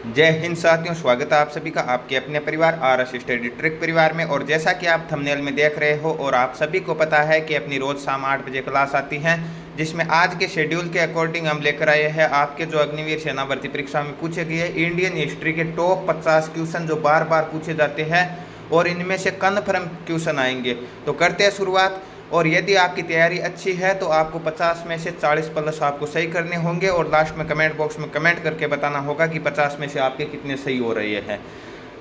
जय हिंद साथियों, स्वागत है आप सभी का आपके अपने परिवार RS स्टडी ट्रिक परिवार में। और जैसा कि आप थंबनेल में देख रहे हो और आप सभी को पता है कि अपनी रोज़ शाम 8 बजे क्लास आती है, जिसमें आज के शेड्यूल के अकॉर्डिंग हम लेकर आए हैं आपके जो अग्निवीर सेना भर्ती परीक्षा में पूछे गए इंडियन हिस्ट्री के टॉप 50 क्वेश्चन जो बार बार पूछे जाते हैं और इनमें से कन्फर्म क्वेश्चन आएंगे। तो करते हैं शुरुआत। और यदि आपकी तैयारी अच्छी है तो आपको 50 में से 40 प्लस आपको सही करने होंगे और लास्ट में कमेंट बॉक्स में कमेंट करके बताना होगा कि 50 में से आपके कितने सही हो रहे हैं।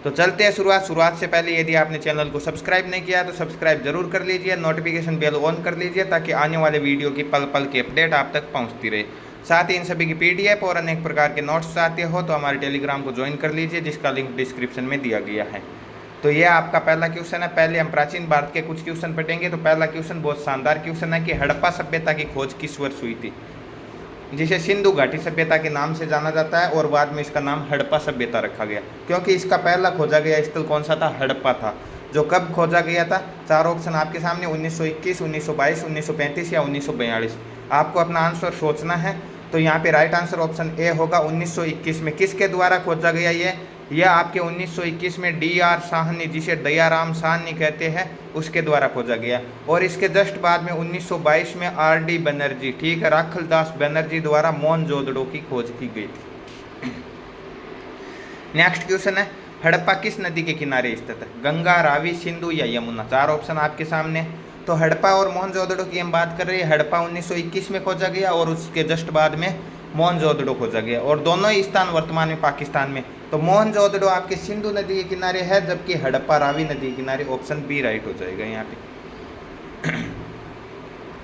तो चलते हैं शुरुआत से पहले यदि आपने चैनल को सब्सक्राइब नहीं किया तो सब्सक्राइब जरूर कर लीजिए, नोटिफिकेशन बेल ऑन कर लीजिए ताकि आने वाले वीडियो की पल पल की अपडेट आप तक पहुँचती रहे। साथ ही इन सभी की PDF और अनेक प्रकार के नोट्स चाहते हो तो हमारे टेलीग्राम को ज्वाइन कर लीजिए, जिसका लिंक डिस्क्रिप्शन में दिया गया है। तो ये आपका पहला क्वेश्चन है। पहले हम प्राचीन भारत के कुछ क्वेश्चन पढ़ेंगे। तो पहला क्वेश्चन बहुत शानदार क्वेश्चन है कि हड़प्पा सभ्यता की खोज किस वर्ष हुई थी, जिसे सिंधु घाटी सभ्यता के नाम से जाना जाता है और बाद में इसका नाम हड़प्पा सभ्यता रखा गया, क्योंकि इसका पहला खोजा गया स्थल कौन सा था? हड़प्पा था। जो कब खोजा गया था? 4 ऑप्शन आपके सामने, 1921, 1922, 1935 या 1942। आपको अपना आंसर सोचना है। तो यहाँ पे राइट आंसर ऑप्शन ए होगा 1921 में। किसके द्वारा खोजा गया यह आपके 1921 में DR साहनी, जिसे दयाराम साहनी कहते हैं, उसके द्वारा खोजा गया। और इसके जस्ट बाद में 1922 में RD बनर्जी, ठीक है, राखलदास बनर्जी द्वारा मोहनजोदड़ो की खोज की गई थी। नेक्स्ट क्वेश्चन है, हड़प्पा किस नदी के किनारे स्थित है? गंगा, रावी, सिंधु या यमुना? 4 ऑप्शन आपके सामने। तो हड़प्पा और मोहनजोदड़ो की हम बात कर रहे हैं। हड़प्पा 1921 में खोजा गया और उसके जस्ट बाद में मोहनजोदड़ो खोजा गया, और दोनों ही स्थान वर्तमान में पाकिस्तान में। तो मोहनजोदड़ो आपके सिंधु नदी के किनारे है, जबकि हड़प्पा रावी नदी के किनारे। ऑप्शन बी राइट हो जाएगा यहाँ पे।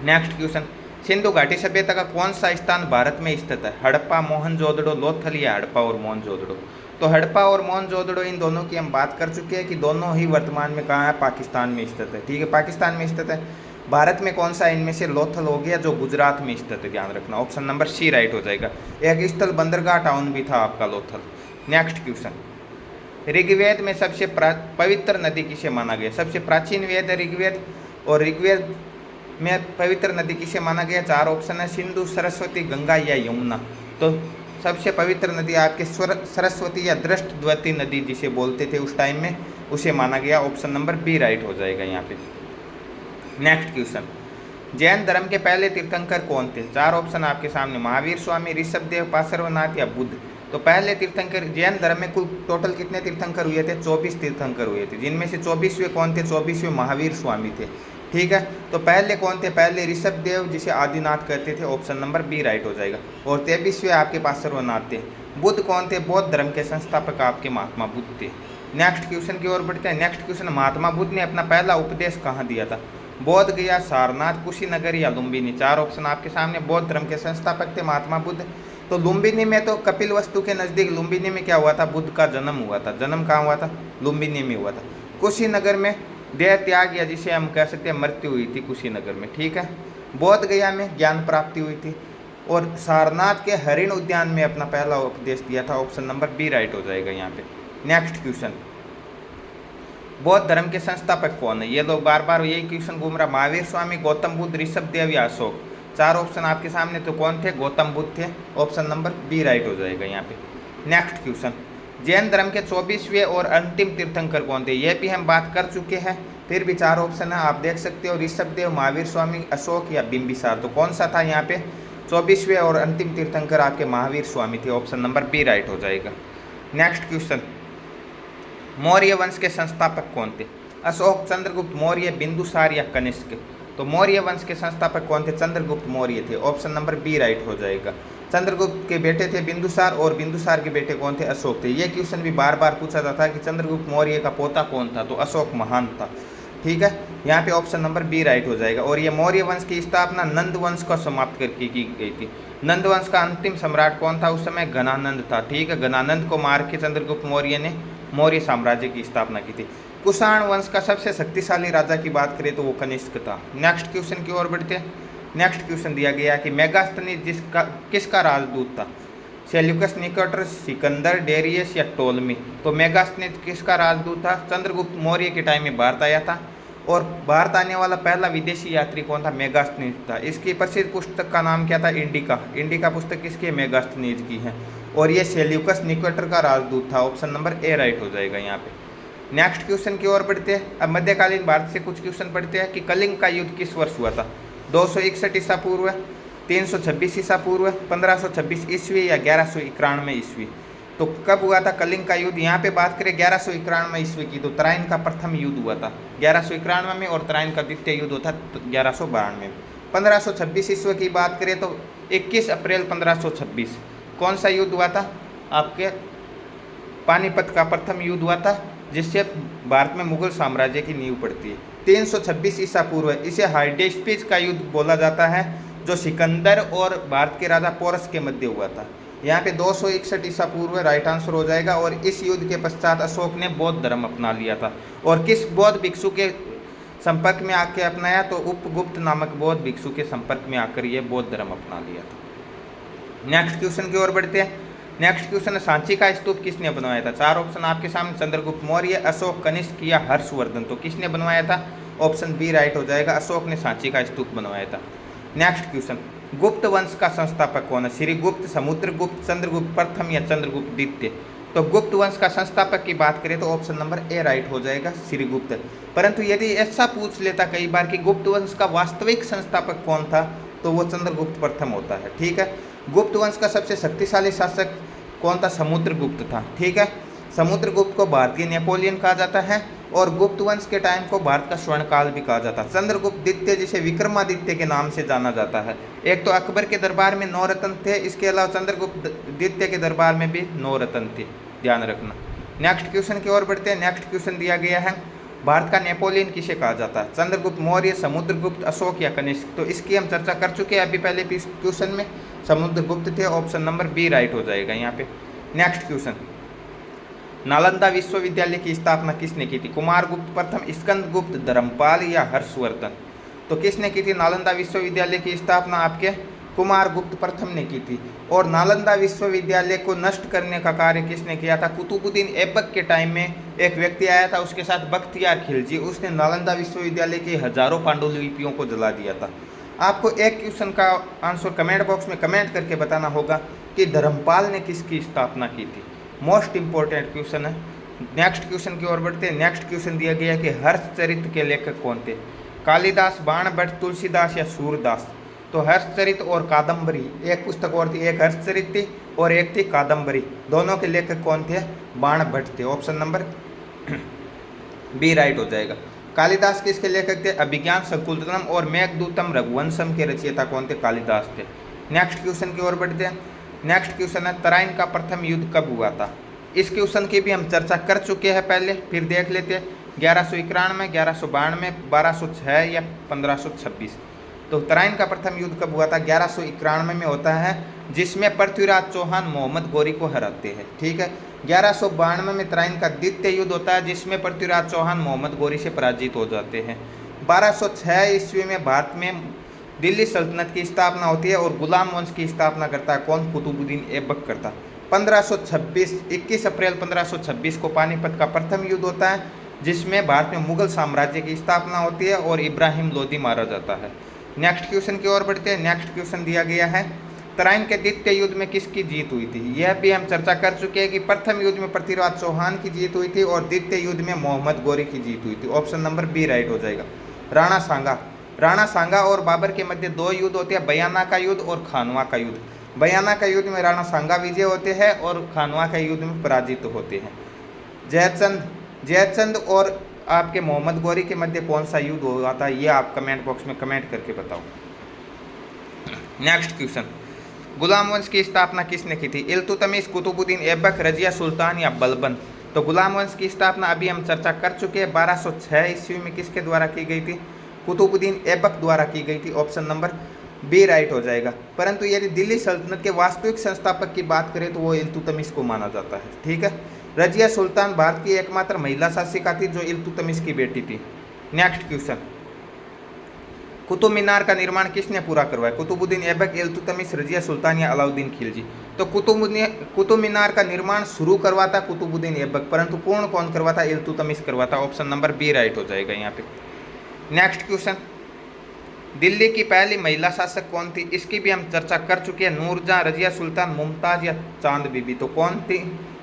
नेक्स्ट क्वेश्चन, सिंधु घाटी सभ्यता का कौन सा स्थान भारत में स्थित है? हड़प्पा, मोहनजोदड़ो, लोथल या हड़प्पा और मोहनजोदड़ो? तो हड़प्पा और मोहनजोदड़ो इन दोनों की हम बात कर चुके हैं कि दोनों ही वर्तमान में कहाँ है? पाकिस्तान में स्थित है, ठीक है, पाकिस्तान में स्थित है। भारत में कौन सा इनमें से लोथल हो गया, जो गुजरात में स्थित है? ध्यान रखना, ऑप्शन नंबर सी राइट हो जाएगा। एक स्थल बंदरगाह टाउन भी था आपका लोथल। नेक्स्ट क्वेश्चन, ऋग्वेद में सबसे पवित्र नदी किसे माना गया? सबसे प्राचीन वेद है ऋग्वेद, और ऋग्वेद में पवित्र नदी किसे माना गया? 4 ऑप्शन है, सिंधु, सरस्वती, गंगा या यमुना? तो सबसे पवित्र नदी आपके सरस्वती या दृष्टद्वती नदी जिसे बोलते थे उस टाइम में, उसे माना गया। ऑप्शन नंबर बी राइट हो जाएगा यहाँ पे। नेक्स्ट क्वेश्चन, जैन धर्म के पहले तीर्थंकर कौन थे? 4 ऑप्शन आपके सामने, महावीर स्वामी, ऋषभदेव, पार्श्वनाथ या बुद्ध? तो पहले तीर्थंकर, जैन धर्म में कुल टोटल कितने तीर्थंकर हुए थे? 24 तीर्थंकर हुए थे, जिनमें से 24वें कौन थे? 24वें महावीर स्वामी थे, ठीक है। तो पहले कौन थे? पहले ऋषभदेव, जिसे आदिनाथ कहते थे। ऑप्शन नंबर बी राइट हो जाएगा। और 23वें आपके पार्श्वनाथ थे। बुद्ध कौन थे? बौद्ध धर्म के संस्थापक आपके महात्मा बुद्ध थे। नेक्स्ट क्वेश्चन की ओर बढ़ते हैं। नेक्स्ट क्वेश्चन, महात्मा बुद्ध ने अपना पहला उपदेश कहाँ दिया था? बौद्ध गया, सारनाथ, कुशीनगर या लुम्बिनी? 4 ऑप्शन आपके सामने। बौद्ध धर्म के संस्थापक थे महात्मा बुद्ध। तो लुम्बिनी में, तो कपिलवस्तु के नज़दीक लुम्बिनी में क्या हुआ था? बुद्ध का जन्म हुआ था। जन्म कहाँ हुआ था? लुम्बिनी में हुआ था। कुशीनगर में देह त्याग या जिसे हम कह सकते हैं मृत्यु हुई थी कुशीनगर में, ठीक है। बौद्ध गया में ज्ञान प्राप्ति हुई थी, और सारनाथ के हरिण उद्यान में अपना पहला उपदेश दिया था। ऑप्शन नंबर बी राइट हो जाएगा यहाँ पे। नेक्स्ट क्वेश्चन, बौद्ध धर्म के संस्थापक कौन है? ये लोग बार बार यही क्वेश्चन घूम रहा। महावीर स्वामी, गौतम बुद्ध, ऋषभदेव या अशोक? 4 ऑप्शन आपके सामने। तो कौन थे? गौतम बुद्ध थे। ऑप्शन नंबर बी राइट हो जाएगा यहाँ पे। नेक्स्ट क्वेश्चन, जैन धर्म के 24वें और अंतिम तीर्थंकर कौन थे? ये भी हम बात कर चुके हैं, फिर भी 4 ऑप्शन है, आप देख सकते हो, ऋषभदेव, महावीर स्वामी, अशोक या बिंबिसार? तो कौन सा था यहाँ पे? 24वें और अंतिम तीर्थंकर आपके महावीर स्वामी थे। ऑप्शन नंबर बी राइट हो जाएगा। नेक्स्ट क्वेश्चन, मौर्य वंश के संस्थापक कौन थे? अशोक, चंद्रगुप्त मौर्य, बिंदुसार या कनिष्क? तो मौर्य वंश के संस्थापक कौन थे? चंद्रगुप्त मौर्य थे। ऑप्शन नंबर बी राइट हो जाएगा। चंद्रगुप्त के बेटे थे बिंदुसार, और बिंदुसार के बेटे कौन थे? अशोक थे। ये क्वेश्चन भी बार बार पूछा जाता है कि चंद्रगुप्त मौर्य का पोता कौन था? तो अशोक महान था, ठीक है। यहाँ पे ऑप्शन नंबर बी राइट हो जाएगा। और ये मौर्य वंश की स्थापना नंद वंश को समाप्त करके की गई थी। नंद वंश का अंतिम सम्राट कौन था उस समय? घनानंद था, ठीक है। घनानंद को मार के चंद्रगुप्त मौर्य ने मौर्य साम्राज्य की स्थापना की थी। कुषाण वंश का सबसे शक्तिशाली राजा की बात करें तो वो कनिष्क था। नेक्स्ट क्वेश्चन की ओर बढ़ते हैं। नेक्स्ट क्वेश्चन दिया गया कि मेगास्थनीज किसका राजदूत था? सेल्यूकस, निकोटर, सिकंदर, डेरियस या टोलमी? तो मेगास्थनीज किसका राजदूत था? चंद्रगुप्त मौर्य के टाइम में भारत आया था, और भारत आने वाला पहला विदेशी यात्री कौन था? मेगास्थनीज था। इसकी प्रसिद्ध पुस्तक का नाम क्या था? इंडिका। इंडिका पुस्तक किसकी? मेगास्थनीज की है। और ये सेल्यूकस निकेटर का राजदूत था। ऑप्शन नंबर ए राइट हो जाएगा यहाँ पे। नेक्स्ट क्वेश्चन की ओर बढ़ते हैं। अब मध्यकालीन भारत से कुछ क्वेश्चन पढ़ते हैं कि कलिंग का युद्ध किस वर्ष हुआ था। 261 ईसा पूर्व, 326 ईसा पूर्व, 1526 ईस्वी या 1191 ईस्वी। तो कब हुआ था कलिंग का युद्ध? यहाँ पे बात करें 1191 ईस्वी की, तो तराइन का प्रथम युद्ध हुआ था 1191 में, और तराइन का द्वितीय युद्ध होता 1192 में। 1526 ईस्वी की बात करें तो 21 अप्रैल 1526 कौन सा युद्ध हुआ था? आपके पानीपत का प्रथम युद्ध हुआ था, जिससे भारत में मुगल साम्राज्य की नींव पड़ती है। 326 ईसा पूर्व, इसे हाइडेस्पिस का युद्ध बोला जाता है, जो सिकंदर और भारत के राजा पोरस के मध्य हुआ था। यहाँ पे 261 ईसा पूर्व राइट आंसर हो जाएगा। और इस युद्ध के पश्चात अशोक ने बौद्ध धर्म अपना लिया था। और किस बौद्ध भिक्षु के संपर्क में आकर अपनाया? तो उपगुप्त नामक बौद्ध भिक्षु के संपर्क में आकर ये बौद्ध धर्म अपना लिया था। नेक्स्ट क्वेश्चन की ओर बढ़ते हैं। नेक्स्ट क्वेश्चन है सांची का स्तूप किसने बनवाया था? चार ऑप्शन आपके सामने, चंद्रगुप्त मौर्य, अशोक, कनिष्क या हर्षवर्धन। तो किसने बनवाया था? ऑप्शन बी राइट हो जाएगा, अशोक ने सांची का स्तूप बनवाया था। नेक्स्ट क्वेश्चन, गुप्त वंश का संस्थापक कौन है? श्रीगुप्त, समुद्रगुप्त, चंद्रगुप्त प्रथम या चंद्रगुप्त द्वितीय। तो गुप्त वंश का संस्थापक की बात करें तो ऑप्शन नंबर ए राइट हो जाएगा, श्रीगुप्त। परंतु यदि ऐसा पूछ लेता कई बार कि गुप्त वंश का वास्तविक संस्थापक कौन था, तो वो चंद्रगुप्त प्रथम होता है। ठीक है। गुप्त वंश का सबसे शक्तिशाली शासक कौन था? समुद्रगुप्त था। ठीक है। समुद्रगुप्त को भारतीय नेपोलियन कहा जाता है, और गुप्त वंश के टाइम को भारत का स्वर्ण काल भी कहा जाता है। चंद्रगुप्त द्वितीय जिसे विक्रमादित्य के नाम से जाना जाता है। एक तो अकबर के दरबार में 9 रत्न थे, इसके अलावा चंद्रगुप्त द्वितीय के दरबार में भी 9 रत्न थे, ध्यान रखना। नेक्स्ट क्वेश्चन की ओर बढ़ते हैं। नेक्स्ट क्वेश्चन दिया गया है, भारत का नेपोलियन किसे कहा जाता है? चंद्रगुप्त मौर्य, समुद्रगुप्त, अशोक या कनिष्क। तो इसकी हम चर्चा कर चुके हैं अभी पहले क्वेश्चन में, समुद्रगुप्त थे। ऑप्शन नंबर बी राइट हो जाएगा यहाँ पे। नेक्स्ट क्वेश्चन, नालंदा विश्वविद्यालय की स्थापना किसने की थी? कुमारगुप्त प्रथम, स्कंदगुप्त, धर्मपाल या हर्षवर्धन। तो किसने की थी नालंदा विश्वविद्यालय की स्थापना? आपके कुमारगुप्त प्रथम ने की थी। और नालंदा विश्वविद्यालय को नष्ट करने का कार्य किसने किया था? कुतुबुद्दीन ऐबक के टाइम में एक व्यक्ति आया था, उसके साथ बख्तियार खिलजी, उसने नालंदा विश्वविद्यालय की हजारों पांडुलिपियों को जला दिया था। आपको एक क्वेश्चन का आंसर कमेंट बॉक्स में कमेंट करके बताना होगा कि धर्मपाल ने किसकी स्थापना की थी। मोस्ट इंपॉर्टेंट क्वेश्चन है। नेक्स्ट क्वेश्चन की ओर बढ़ते हैं। नेक्स्ट क्वेश्चन दिया गया है कि हर्षचरित के लेखक कौन थे? कालिदास, बाणभट्ट, तुलसीदास या सूरदास। तो हर्षचरित और कादम्बरी, एक पुस्तक और थी, एक हर्षचरित थी और एक थी कादम्बरी। दोनों के लेखक कौन थे? बाणभट्ट थे। ऑप्शन नंबर बी राइट हो जाएगा। कालिदास किसके लेखक थे? अभिज्ञान शकुंतलम और मेघदूतम रघुवंशम के रचयिता कौन थे? कालिदास थे। नेक्स्ट क्वेश्चन की ओर बढ़ते हैं। नेक्स्ट क्वेश्चन है, तराइन का प्रथम युद्ध कब हुआ था? इस क्वेश्चन की भी हम चर्चा कर चुके हैं पहले, फिर देख लेते हैं। 1191, 1192, 1206 या 1526। तो तराइन का प्रथम युद्ध कब हुआ था? 1191 में होता है, जिसमें पृथ्वीराज चौहान मोहम्मद गौरी को हराते हैं। ठीक है। 1192 में तराइन का द्वितीय युद्ध होता है, जिसमें पृथ्वीराज चौहान मोहम्मद गौरी से पराजित हो जाते हैं। 1206 ईस्वी में भारत में दिल्ली सल्तनत की स्थापना होती है, और गुलाम वंश की स्थापना करता है कौन? कुतुबुद्दीन ऐबक करता। 1526, 21 अप्रैल 1526 को पानीपत का प्रथम युद्ध होता है, जिसमें भारत में मुगल साम्राज्य की स्थापना होती है और इब्राहिम लोदी मारा जाता है। नेक्स्ट क्वेश्चन की ओर बढ़ते हैं। नेक्स्ट क्वेश्चन दिया गया है, तराइन के द्वितीय युद्ध में किसकी जीत हुई थी? यह भी हम चर्चा कर चुके हैं कि प्रथम युद्ध में पृथ्वीराज चौहान की जीत हुई थी और द्वितीय युद्ध में मोहम्मद गौरी की जीत हुई थी। ऑप्शन नंबर बी राइट हो जाएगा। राणा सांगा, राणा सांगा और बाबर के मध्य 2 युद्ध होते हैं, बयाना का युद्ध और खानवा का युद्ध। बयाना का युद्ध में राणा सांगा विजय होते हैं और खानवा का युद्ध में पराजित होते हैं। जयचंद और आपके मोहम्मद गौरी के मध्य कौन सा युद्ध हुआ था? ये आप कमेंट बॉक्स में कमेंट करके बताओ। नेक्स्ट क्वेश्चन, गुलाम वंश की स्थापना किसने की थी? इल्तुतमिश, कुतुबुद्दीन ऐबक, रजिया सुल्तान या बलबन। तो गुलाम वंश की स्थापना अभी हम चर्चा कर चुके हैं, 1206 ईस्वी में किसके द्वारा की गई थी? कुतुबुद्दीन ऐबक द्वारा की गई थी। ऑप्शन नंबर बी राइट हो जाएगा। परंतु यदि दिल्ली सल्तनत के वास्तविक संस्थापक की बात करें तो वो इल्तुतमिश को माना जाता है। ठीक है। रजिया सुल्तान भारत की एकमात्र महिला शासिका थी जो इल्तुतमिश की बेटी थी। नेक्स्ट क्वेश्चन, कुतुब मीनार का निर्माण किसने पूरा करवाया? कुतुबुद्दीन ऐबक, इल्तुतमिश, रजिया सुल्तान या अलाउद्दीन खिलजी। तो कुतुब मीनार का निर्माण शुरू करवाता कुतुबुद्दीन ऐबक, परंतु पूर्ण कौन करवाता? इल्तुतमिश करवाता। ऑप्शन नंबर बी राइट हो जाएगा यहाँ पे। नेक्स्ट क्वेश्चन, दिल्ली की पहली महिला शासक कौन थी, इसकी भी हम चर्चा कर चुके हैं। नूरजहां, रजिया सुल्तान, मुमताज या चांद बीबी। तो कौन थी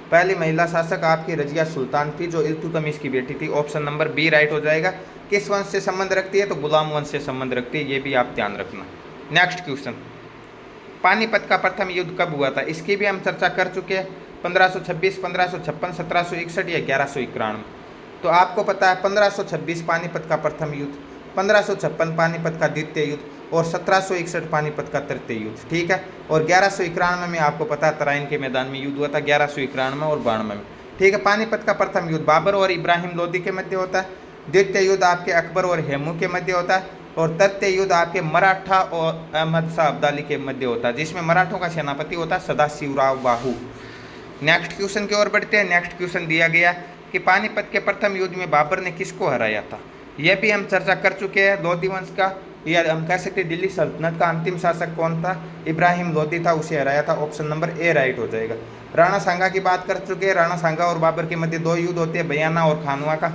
पहली महिला शासक आपकी? रजिया सुल्तान थी, जो इल्तुतमिश की बेटी थी। ऑप्शन नंबर बी राइट हो जाएगा। किस वंश से संबंध रखती है? तो गुलाम वंश से संबंध रखती है, ये भी आप ध्यान रखना। नेक्स्ट क्वेश्चन, पानीपत का प्रथम युद्ध कब हुआ था, इसकी भी हम चर्चा कर चुके हैं। 1526, 1556, 1761 या 1191। तो आपको पता है 1526 पानीपत का प्रथम युद्ध, 1556 पानीपत का द्वितीय युद्ध और 1761 पानीपत का तृतीय युद्ध, ठीक है। और 1191 में आपको पता है तराइन के मैदान में युद्ध हुआ था, 1191 और 92 में, ठीक है। पानीपत का प्रथम युद्ध बाबर और इब्राहिम लोदी के मध्य होता है। द्वितीय युद्ध आपके अकबर और हेमू के मध्य होता है। और तृतीय युद्ध आपके मराठा और अहमद शाह अब्दाली के मध्य होता है, जिसमें मराठों का सेनापति होता है सदाशिवराव बाहू। नेक्स्ट क्वेश्चन की ओर बढ़ते हैं। नेक्स्ट क्वेश्चन दिया गया कि पानीपत के प्रथम युद्ध में बाबर ने किसको हराया था, यह भी हम चर्चा कर चुके हैं। लोदी वंश का, या हम कह सकते हैं दिल्ली सल्तनत का अंतिम शासक कौन था? इब्राहिम लोदी था, उसे हराया था। ऑप्शन नंबर ए राइट हो जाएगा। राणा सांगा की बात कर चुके हैं। राणा सांगा और बाबर के मध्य 2 युद्ध होते हैं, बयाना और खानवा का।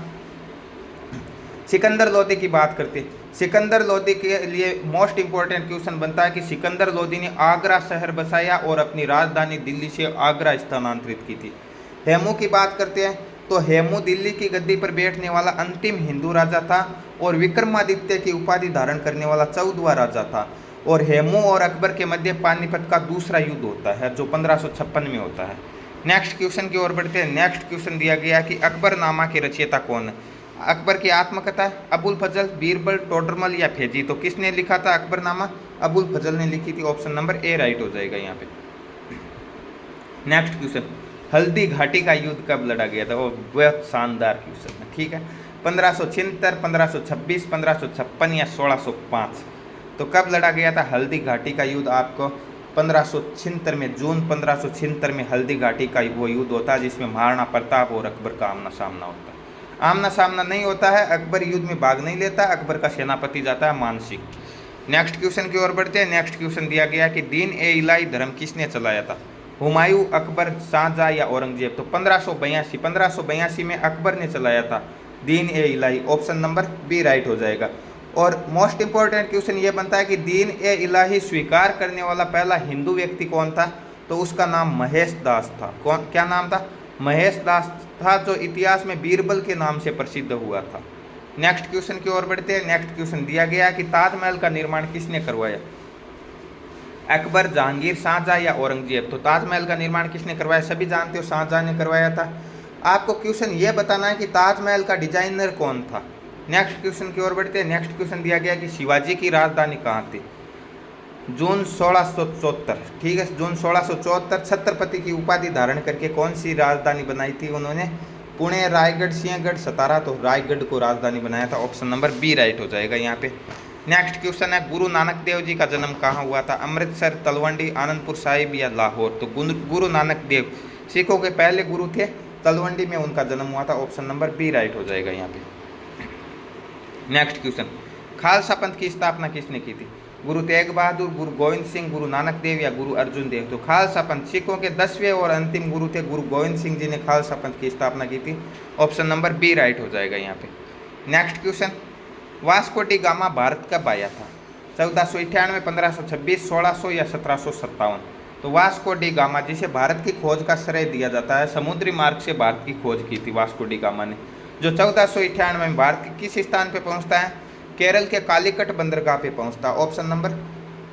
सिकंदर लोदी की बात करते हैं। सिकंदर लोदी के लिए मोस्ट इंपॉर्टेंट क्वेश्चन बनता है कि सिकंदर लोदी ने आगरा शहर बसाया और अपनी राजधानी दिल्ली से आगरा स्थानांतरित की थी। हेमू की बात करते हैं तो हेमू दिल्ली की गद्दी पर बैठने वाला अंतिम हिंदू राजा था और विक्रमादित्य की उपाधि धारण करने वाला 14वां राजा था। और हेमू और अकबर के मध्य पानीपत का दूसरा युद्ध होता है, जो 1556 में होता है। नेक्स्ट क्वेश्चन की ओर बढ़ते हैं। नेक्स्ट क्वेश्चन दिया गया कि अकबरनामा के रचयिता कौन है? अकबर की आत्मकथा, अबुल फजल, बीरबल, टोडरमल या फैजी। तो किसने लिखा था अकबरनामा? अबुल फजल ने लिखी थी। ऑप्शन नंबर ए राइट हो जाएगा यहाँ पे। नेक्स्ट क्वेश्चन, हल्दी घाटी का युद्ध कब लड़ा गया था? वो बहुत शानदार क्वेश्चन है, ठीक है। 1576, 1526, 1556 या 1605। तो कब लड़ा गया था हल्दी घाटी का युद्ध? आपको 1576 में, जून 1576 में हल्दी घाटी का वो युद्ध होता है, जिसमें महाराणा प्रताप और अकबर का आमना सामना होता है। आमना सामना नहीं होता है, अकबर युद्ध में भाग नहीं लेता, अकबर का सेनापति जाता है मानसिंह। नेक्स्ट क्वेश्चन की ओर बढ़ते हैं। नेक्स्ट क्वेश्चन दिया गया कि दीन ए इलाही धर्म किसने चलाया था? हुमायूं, अकबर, शाहजहां या औरंगजेब। तो 1582 में अकबर ने चलाया था दीन ए इलाही। ऑप्शन नंबर बी राइट हो जाएगा। और मोस्ट इंपॉर्टेंट क्वेश्चन ये बनता है कि दीन ए इलाही स्वीकार करने वाला पहला हिंदू व्यक्ति कौन था? तो उसका नाम महेश दास था। कौन, क्या नाम था? महेश दास था, जो इतिहास में बीरबल के नाम से प्रसिद्ध हुआ था। नेक्स्ट क्वेश्चन की ओर बढ़ते हैं। नेक्स्ट क्वेश्चन दिया गया कि ताजमहल का निर्माण किसने करवाया? अकबर, जहांगीर, शाहजहां या औरंगजेब। तो ताजमहल का निर्माण किसने करवाया? सभी जानते हो शाहजहां ने करवाया था। आपको क्वेश्चन ये बताना है कि ताजमहल का डिजाइनर कौन था। नेक्स्ट क्वेश्चन की ओर बढ़ते हैं। नेक्स्ट क्वेश्चन दिया गया कि शिवाजी की राजधानी कहाँ थी? जून 1674, ठीक है। जून 1674 छत्रपति की उपाधि धारण करके कौन सी राजधानी बनाई थी उन्होंने? पुणे, रायगढ़, सिंहगढ़, सतारा। तो रायगढ़ को राजधानी बनाया था। ऑप्शन नंबर बी राइट हो जाएगा यहाँ पे। नेक्स्ट क्वेश्चन है, गुरु नानक देव जी का जन्म कहाँ हुआ था? अमृतसर, तलवंडी, आनंदपुर साहिब या लाहौर। तो गुरु नानक देव सिखों के पहले गुरु थे, तलवंडी में उनका जन्म हुआ था। ऑप्शन नंबर बी राइट हो जाएगा यहाँ पे। नेक्स्ट क्वेश्चन, खालसा पंथ की स्थापना किसने की थी? गुरु तेग बहादुर, गुरु गोविंद सिंह, गुरु नानक देव या गुरु अर्जुन देव। तो खालसा पंथ सिखों के 10वें और अंतिम गुरु थे गुरु गोविंद सिंह जी ने खालसा पंथ की स्थापना की थी। ऑप्शन नंबर बी राइट हो जाएगा यहाँ पे। Next question, Vasco D gamma Bharat कब आया था? 1498, 1526, 1600 या 1757। तो वास्को डी गामा, जिसे भारत की खोज का श्रेय दिया जाता है, समुद्री मार्ग से भारत की खोज की थी वास्को डी गामा ने, जो 1498 में भारत के किस स्थान पे पहुंचता है? केरल के कालीकट बंदरगाह पे पहुंचता है। ऑप्शन नंबर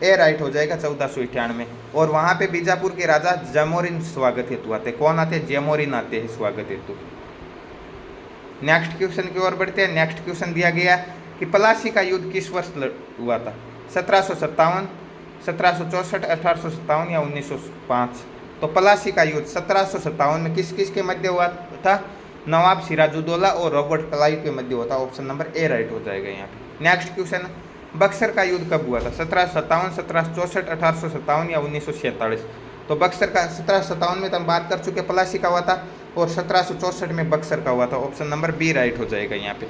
ए राइट हो जाएगा 1498। और वहाँ पे बीजापुर के राजा जैमोरिन स्वागत हेतु आते। कौन आते? जैमोरिन आते हैं स्वागत हेतु। नेक्स्ट क्वेश्चन की ओर बढ़ते हैं। नेक्स्ट क्वेश्चन दिया गया कि प्लासी का युद्ध किस वर्ष हुआ था? 1757, 1764, 1857 या 1905। तो प्लासी का युद्ध 1757 में किस किस के मध्य हुआ था? नवाब सिराजुद्दौला और रॉबर्ट क्लाइव के मध्य हुआ था। ऑप्शन नंबर ए राइट हो जाएगा यहाँ पे। नेक्स्ट क्वेश्चन, बक्सर का युद्ध कब हुआ था? 1757, 1764, 1857 या 1947। तो बक्सर का 1757 में तो हम बात कर चुके, प्लासी का हुआ था, और 1764 में बक्सर का हुआ था। ऑप्शन नंबर बी राइट हो जाएगा यहाँ पे।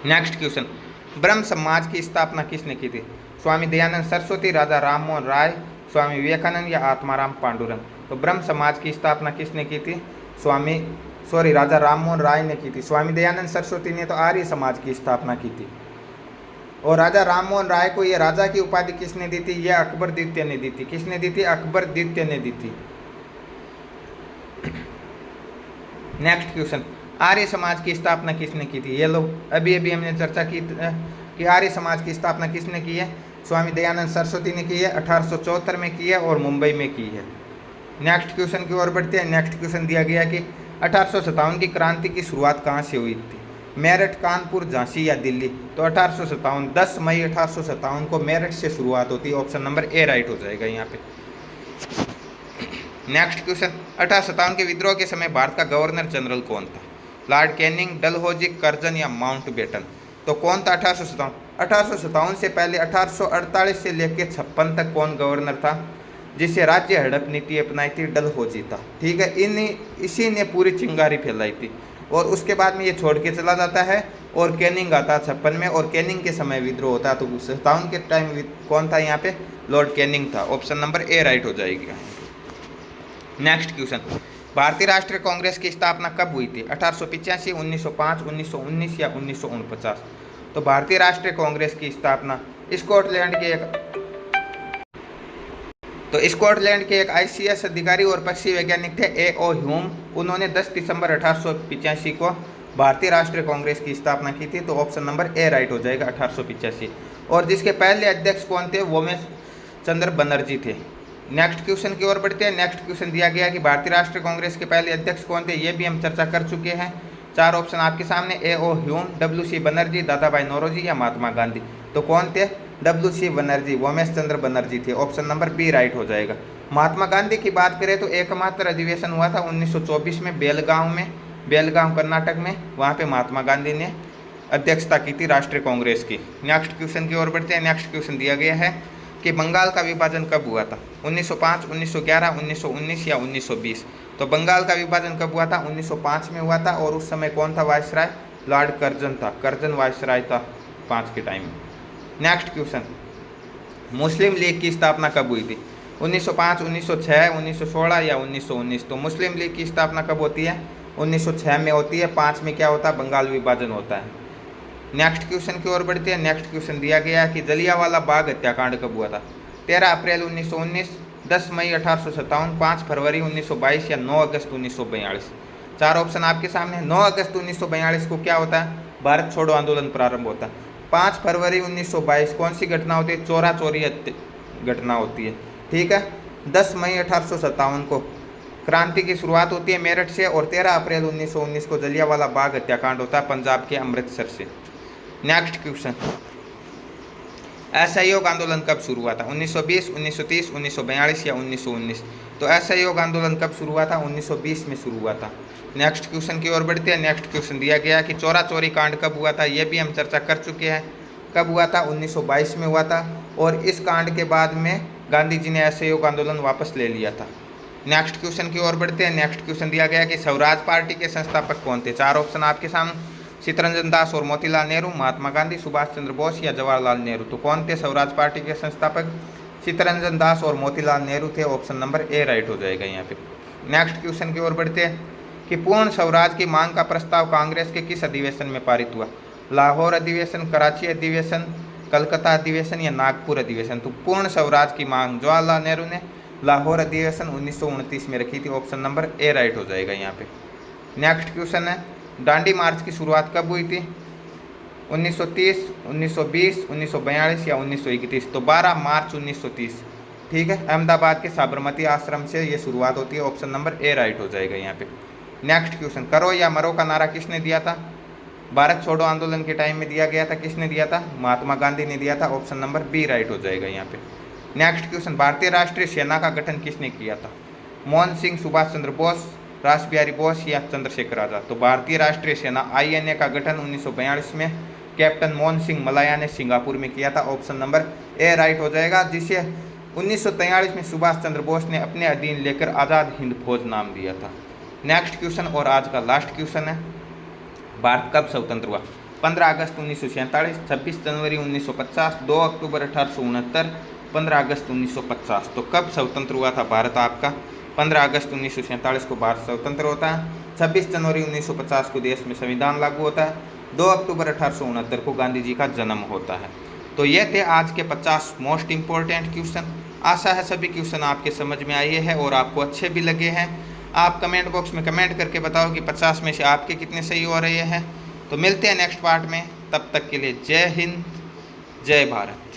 नेक्स्ट क्वेश्चन, ब्रह्म समाज की स्थापना किसने की थी? स्वामी दयानंद सरस्वती, राजा राममोहन राय, स्वामी विवेकानंद या आत्माराम पांडुरंग। तो ब्रह्म समाज की स्थापना किसने की थी? राजा राममोहन राय ने की थी। स्वामी दयानंद सरस्वती ने तो आर्य समाज की स्थापना की थी। और राजा राममोहन राय को ये राजा की उपाधि किसने दी थी? यह अकबर द्वितीय ने दी थी। किसने दी थी? अकबर द्वितीय ने दी थी। नेक्स्ट क्वेश्चन, आर्य समाज की स्थापना किसने की थी? ये लो, अभी अभी हमने चर्चा की कि आर्य समाज की स्थापना किसने की है? स्वामी दयानंद सरस्वती ने की है, 1874 में की है और मुंबई में की है। नेक्स्ट क्वेश्चन की ओर बढ़ते हैं। नेक्स्ट क्वेश्चन दिया गया कि 1857 की क्रांति की शुरुआत कहाँ से हुई थी? मेरठ, कानपुर, झांसी या दिल्ली? तो 1857, 10 मई 1857 को मेरठ से शुरुआत होती है। ऑप्शन नंबर ए राइट हो जाएगा यहाँ पे। नेक्स्ट क्वेश्चन, 1857 के विद्रोह के समय भारत का गवर्नर जनरल कौन था? लॉर्ड कैनिंग, डलहौजी, कर्जन या माउंटबेटन? तो कौन था 1857? 1857 से पहले 1848 से लेकर 56 तक कौन गवर्नर था जिसे राज्य हड़प नीति अपनाई थी? डलहौजी था। ठीक है, इसी ने पूरी चिंगारी फैलाई थी और उसके बाद में ये छोड़ के चला जाता है और कैनिंग आता 56 में और कैनिंग के समय विद्रोह होता है। तो 57 के टाइम कौन था यहाँ पे? लॉर्ड कैनिंग था। ऑप्शन नंबर ए राइट हो जाएगी। नेक्स्ट क्वेश्चन, भारतीय राष्ट्रीय कांग्रेस की स्थापना कब हुई थी? 1885, 1905, 1919 या 1949? तो भारतीय राष्ट्रीय कांग्रेस की स्थापना स्कॉटलैंड के एक ICS अधिकारी और पक्षी वैज्ञानिक थे A.O. ह्यूम। उन्होंने 10 दिसंबर 1885 को भारतीय राष्ट्रीय कांग्रेस की स्थापना की थी। तो ऑप्शन नंबर ए राइट हो जाएगा, 1885। और जिसके पहले अध्यक्ष कौन थे? वोमेश चंद्र बनर्जी थे। नेक्स्ट क्वेश्चन की ओर बढ़ते हैं। नेक्स्ट क्वेश्चन दिया गया कि भारतीय राष्ट्रीय कांग्रेस के पहले अध्यक्ष कौन थे? ये भी हम चर्चा कर चुके हैं। 4 ऑप्शन आपके सामने, A.O. Hume, W.C. बनर्जी, दादा भाई नौरोजी या महात्मा गांधी? तो कौन थे? W.C. बनर्जी, वोमेश चंद्र बनर्जी थे। ऑप्शन नंबर बी राइट हो जाएगा। महात्मा गांधी की बात करें तो एकमात्र अधिवेशन हुआ था 1924 में बेलगांव कर्नाटक में। वहाँ पे महात्मा गांधी ने अध्यक्षता की थी राष्ट्रीय कांग्रेस की। नेक्स्ट क्वेश्चन की ओर बढ़ते हैं। नेक्स्ट क्वेश्चन दिया गया है कि बंगाल का विभाजन कब हुआ था? 1905, 1911, 1919 या 1920? तो बंगाल का विभाजन कब हुआ था? 1905 में हुआ था और उस समय कौन था वायसराय? लॉर्ड कर्जन था। कर्जन वायसराय था 5 के टाइम में। नेक्स्ट क्वेश्चन, मुस्लिम लीग की स्थापना कब हुई थी? 1905, 1906, 1916 या 1919? तो मुस्लिम लीग की स्थापना कब होती है? 1906 में होती है। 5 में क्या होता है? बंगाल विभाजन होता है। नेक्स्ट क्वेश्चन की ओर बढ़ते हैं। नेक्स्ट क्वेश्चन दिया गया है कि जलियांवाला बाग हत्याकांड कब हुआ था? 13 अप्रैल 1919, 10 मई 1857, 5 फरवरी 1922 या 9 अगस्त 1942? 4 ऑप्शन आपके सामने। 9 अगस्त 1942 को क्या होता है? भारत छोड़ो आंदोलन प्रारंभ होता है। 5 फरवरी 1922 कौन सी घटना होती है? चोरा चोरी घटना होती है। ठीक है। 10 मई 1857 को क्रांति की शुरुआत होती है मेरठ से और 13 अप्रैल 1919 को जलियांवाला बाग हत्याकांड होता है पंजाब के अमृतसर से। नेक्स्ट क्वेश्चन, असहयोग आंदोलन कब शुरू हुआ था? 1920, 1930, 1942 या 1919? तो असहयोग आंदोलन कब शुरू हुआ था? 1920 में शुरू हुआ था। नेक्स्ट क्वेश्चन की ओर बढ़ते हैं। नेक्स्ट क्वेश्चन दिया गया कि चोरा चोरी कांड कब हुआ था? ये भी हम चर्चा कर चुके हैं। कब हुआ था? 1922 में हुआ था और इस कांड के बाद में गांधी जी ने असहयोग आंदोलन वापस ले लिया था। नेक्स्ट क्वेश्चन की ओर बढ़ते हैं। नेक्स्ट क्वेश्चन दिया गया कि स्वराज पार्टी के संस्थापक कौन थे? 4 ऑप्शन आपके सामने, चित्तरंजन दास और मोतीलाल नेहरू, महात्मा गांधी, सुभाष चंद्र बोस या जवाहरलाल नेहरू? तो कौन थे स्वराज पार्टी के संस्थापक? चित्तरंजन दास और मोतीलाल नेहरू थे। ऑप्शन नंबर ए राइट हो जाएगा यहाँ पे। नेक्स्ट क्वेश्चन की ओर बढ़ते हैं कि पूर्ण स्वराज की मांग का प्रस्ताव कांग्रेस के किस अधिवेशन में पारित हुआ? लाहौर अधिवेशन, कराची अधिवेशन, कलकत्ता अधिवेशन या नागपुर अधिवेशन? तो पूर्ण स्वराज की मांग जवाहरलाल नेहरू ने लाहौर अधिवेशन 1929 में रखी थी। ऑप्शन नंबर ए राइट हो जाएगा यहाँ पे। नेक्स्ट क्वेश्चन है, दांडी मार्च की शुरुआत कब हुई थी? 1930, 1920, 1942 या 1931? तो 12 मार्च 1930। ठीक है, अहमदाबाद के साबरमती आश्रम से ये शुरुआत होती है। ऑप्शन नंबर ए राइट हो जाएगा यहाँ पे। नेक्स्ट क्वेश्चन, करो या मरो का नारा किसने दिया था? भारत छोड़ो आंदोलन के टाइम में दिया गया था। किसने दिया था? महात्मा गांधी ने दिया था। ऑप्शन नंबर बी राइट हो जाएगा यहाँ पे। नेक्स्ट क्वेश्चन, भारतीय राष्ट्रीय सेना का गठन किसने किया था? मोहन सिंह, सुभाष चंद्र बोस, रास बिहारी बोस या चंद्रशेखर आजाद? तो भारतीय राष्ट्रीय सेना INA का गठन 1942 में कैप्टन मोहन सिंह मलाया ने सिंगापुर में किया था। ऑप्शन नंबर ए राइट हो जाएगा, जिसे 1943 में सुभाष चंद्र बोस ने अपने अधीन लेकर आज़ाद हिंद फौज नाम दिया था। नेक्स्ट क्वेश्चन और आज का लास्ट क्वेश्चन है, भारत कब स्वतंत्र हुआ? 15 अगस्त 1947, 26 जनवरी 1950, 2 अक्टूबर 1869, 15 अगस्त 1950? तो कब स्वतंत्र हुआ था भारत आपका? 15 अगस्त 1947 को भारत स्वतंत्र होता है। 26 जनवरी 1950 को देश में संविधान लागू होता है 2 अक्टूबर 1869 को गांधी जी का जन्म होता है। तो ये थे आज के 50 मोस्ट इम्पोर्टेंट क्वेश्चन। आशा है सभी क्वेश्चन आपके समझ में आए हैं और आपको अच्छे भी लगे हैं। आप कमेंट बॉक्स में कमेंट करके बताओ कि 50 में से आपके कितने सही हो रहे हैं। तो मिलते हैं नेक्स्ट पार्ट में, तब तक के लिए जय हिंद, जय भारत।